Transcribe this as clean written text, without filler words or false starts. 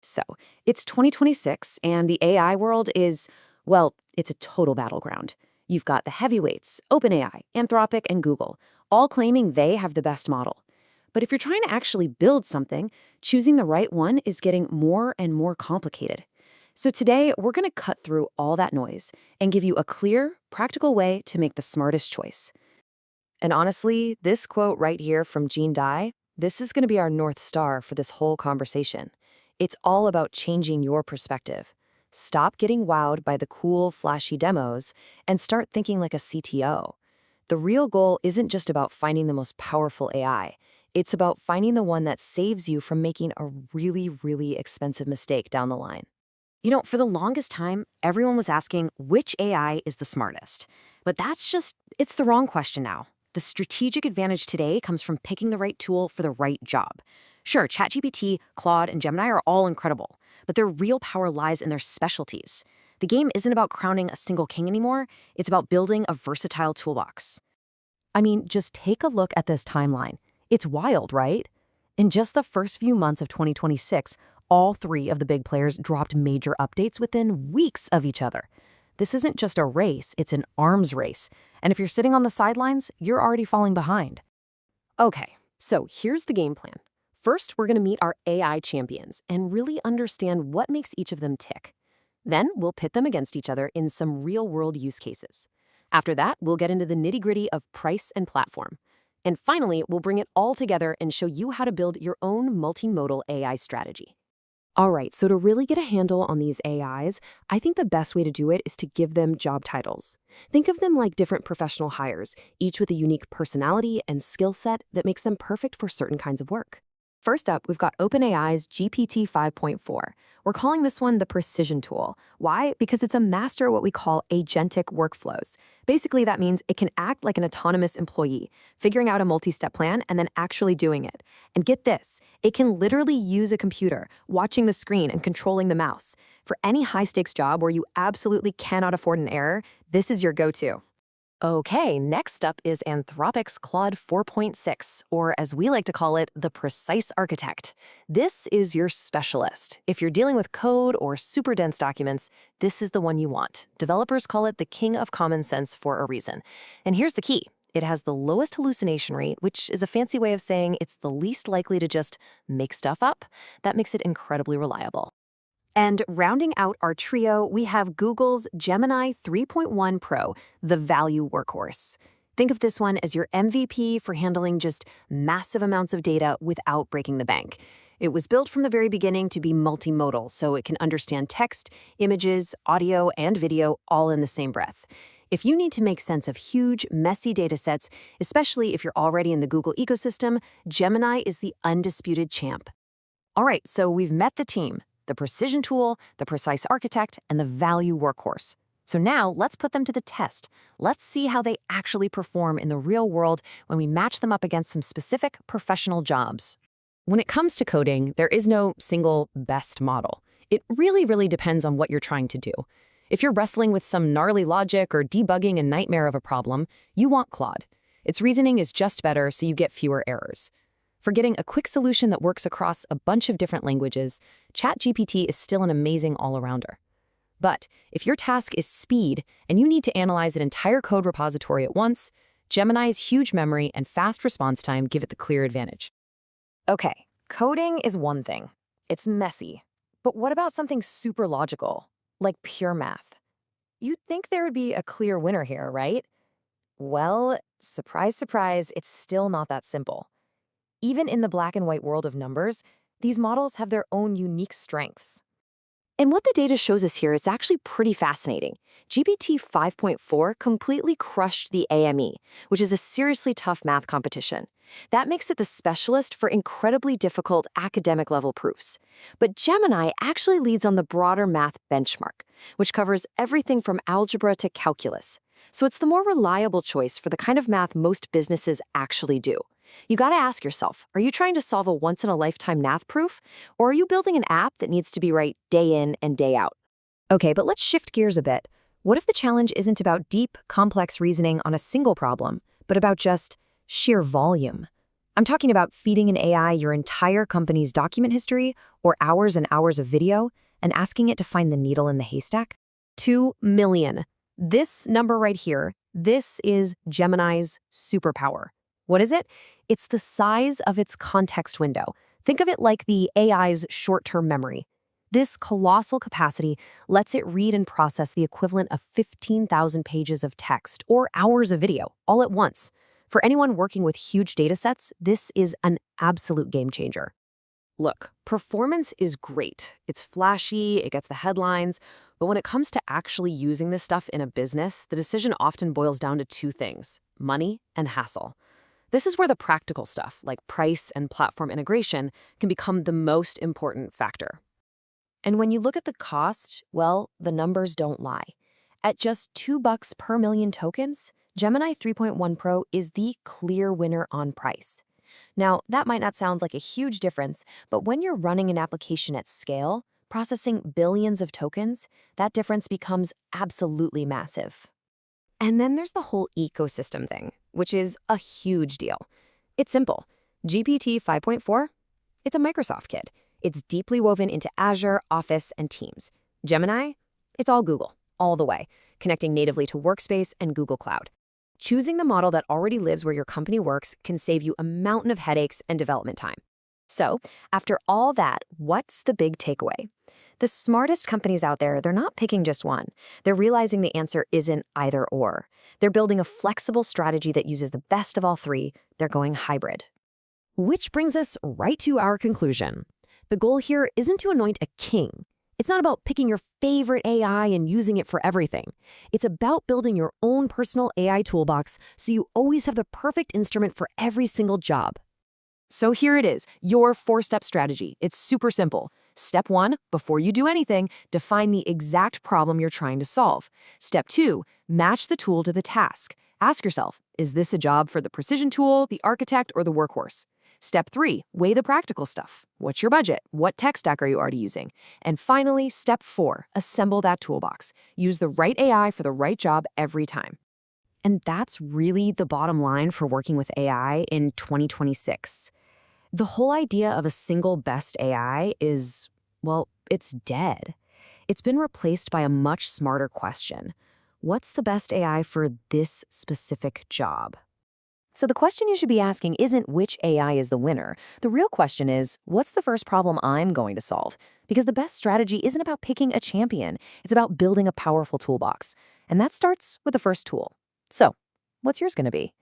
So, it's 2026, and the AI world is, well, it's a total battleground. You've got the heavyweights, OpenAI, Anthropic, and Google, all claiming they have the best model. But if you're trying to actually build something, choosing the right one is getting more and more complicated. So today, we're going to cut through all that noise and give you a clear, practical way to make the smartest choice. And honestly, this quote right here from Gene Dye, this is going to be our North Star for this whole conversation. It's all about changing your perspective. Stop getting wowed by the cool, flashy demos and start thinking like a CTO. The real goal isn't just about finding the most powerful AI. It's about finding the one that saves you from making a really, really expensive mistake down the line. For the longest time, everyone was asking which AI is the smartest. But it's the wrong question now. The strategic advantage today comes from picking the right tool for the right job. Sure, ChatGPT, Claude, and Gemini are all incredible, but their real power lies in their specialties. The game isn't about crowning a single king anymore, it's about building a versatile toolbox. I mean, just take a look at this timeline. It's wild, right? In just the first few months of 2026, all three of the big players dropped major updates within weeks of each other. This isn't just a race, it's an arms race. And if you're sitting on the sidelines, you're already falling behind. Okay, so here's the game plan. First, we're going to meet our AI champions and really understand what makes each of them tick. Then, we'll pit them against each other in some real-world use cases. After that, we'll get into the nitty-gritty of price and platform. And finally, we'll bring it all together and show you how to build your own multimodal AI strategy. All right, so to really get a handle on these AIs, I think the best way to do it is to give them job titles. Think of them like different professional hires, each with a unique personality and skill set that makes them perfect for certain kinds of work. First up, we've got OpenAI's GPT 5.4. We're calling this one the Precision Tool. Why? Because it's a master of what we call agentic workflows. Basically, that means it can act like an autonomous employee, figuring out a multi-step plan and then actually doing it. And get this, it can literally use a computer, watching the screen and controlling the mouse. For any high-stakes job where you absolutely cannot afford an error, this is your go-to. Okay, next up is Anthropic's Claude 4.6, or as we like to call it, the Precise Architect. This is your specialist. If you're dealing with code or super dense documents, this is the one you want. Developers call it the king of common sense for a reason. And here's the key. It has the lowest hallucination rate, which is a fancy way of saying it's the least likely to just make stuff up. That makes it incredibly reliable. And rounding out our trio, we have Google's Gemini 3.1 Pro, the value workhorse. Think of this one as your MVP for handling just massive amounts of data without breaking the bank. It was built from the very beginning to be multimodal, so it can understand text, images, audio, and video all in the same breath. If you need to make sense of huge, messy data sets, especially if you're already in the Google ecosystem, Gemini is the undisputed champ. All right, so we've met the team. The Precision Tool, the Precise Architect, and the Value Workhorse. So now let's put them to the test. Let's see how they actually perform in the real world when we match them up against some specific professional jobs. When it comes to coding, there is no single best model. It really depends on what you're trying to do. If you're wrestling with some gnarly logic or debugging a nightmare of a problem, you want Claude. Its reasoning is just better, so you get fewer errors. For getting a quick solution that works across a bunch of different languages, ChatGPT is still an amazing all-arounder. But if your task is speed and you need to analyze an entire code repository at once, Gemini's huge memory and fast response time give it the clear advantage. Okay, coding is one thing. It's messy. But what about something super logical, like pure math? You'd think there would be a clear winner here, right? Well, surprise, surprise, it's still not that simple. Even in the black and white world of numbers, these models have their own unique strengths. And what the data shows us here is actually pretty fascinating. GPT 5.4 completely crushed the AME, which is a seriously tough math competition. That makes it the specialist for incredibly difficult academic-level proofs. But Gemini actually leads on the broader math benchmark, which covers everything from algebra to calculus. So it's the more reliable choice for the kind of math most businesses actually do. You gotta ask yourself, are you trying to solve a once-in-a-lifetime math proof? Or are you building an app that needs to be right day in and day out? Okay, but let's shift gears a bit. What if the challenge isn't about deep, complex reasoning on a single problem, but about just sheer volume? I'm talking about feeding an AI your entire company's document history or hours and hours of video and asking it to find the needle in the haystack. 2 million. This number right here, this is Gemini's superpower. What is it? It's the size of its context window. Think of it like the AI's short-term memory. This colossal capacity lets it read and process the equivalent of 15,000 pages of text or hours of video all at once. For anyone working with huge datasets, this is an absolute game changer. Look, performance is great. It's flashy, it gets the headlines, but when it comes to actually using this stuff in a business, the decision often boils down to two things: money and hassle. This is where the practical stuff, like price and platform integration, can become the most important factor. And when you look at the cost, well, the numbers don't lie. At just $2 per million tokens, Gemini 3.1 Pro is the clear winner on price. Now, that might not sound like a huge difference, but when you're running an application at scale, processing billions of tokens, that difference becomes absolutely massive. And then there's the whole ecosystem thing, which is a huge deal. It's simple. GPT 5.4, it's a Microsoft kid. It's deeply woven into Azure, Office, and Teams. Gemini, it's all Google, all the way, connecting natively to Workspace and Google Cloud. Choosing the model that already lives where your company works can save you a mountain of headaches and development time. So, after all that, what's the big takeaway? The smartest companies out there, they're not picking just one. They're realizing the answer isn't either or. They're building a flexible strategy that uses the best of all three. They're going hybrid. Which brings us right to our conclusion. The goal here isn't to anoint a king. It's not about picking your favorite AI and using it for everything. It's about building your own personal AI toolbox so you always have the perfect instrument for every single job. So here it is, your 4-step strategy. It's super simple. Step 1, before you do anything, define the exact problem you're trying to solve. Step 2, match the tool to the task. Ask yourself, is this a job for the precision tool, the architect, or the workhorse? Step 3, weigh the practical stuff. What's your budget? What tech stack are you already using? And finally, step 4, assemble that toolbox. Use the right AI for the right job every time. And that's really the bottom line for working with AI in 2026. The whole idea of a single best AI is, well, it's dead. It's been replaced by a much smarter question. What's the best AI for this specific job? So the question you should be asking isn't which AI is the winner. The real question is, what's the first problem I'm going to solve? Because the best strategy isn't about picking a champion. It's about building a powerful toolbox. And that starts with the first tool. So, what's yours going to be?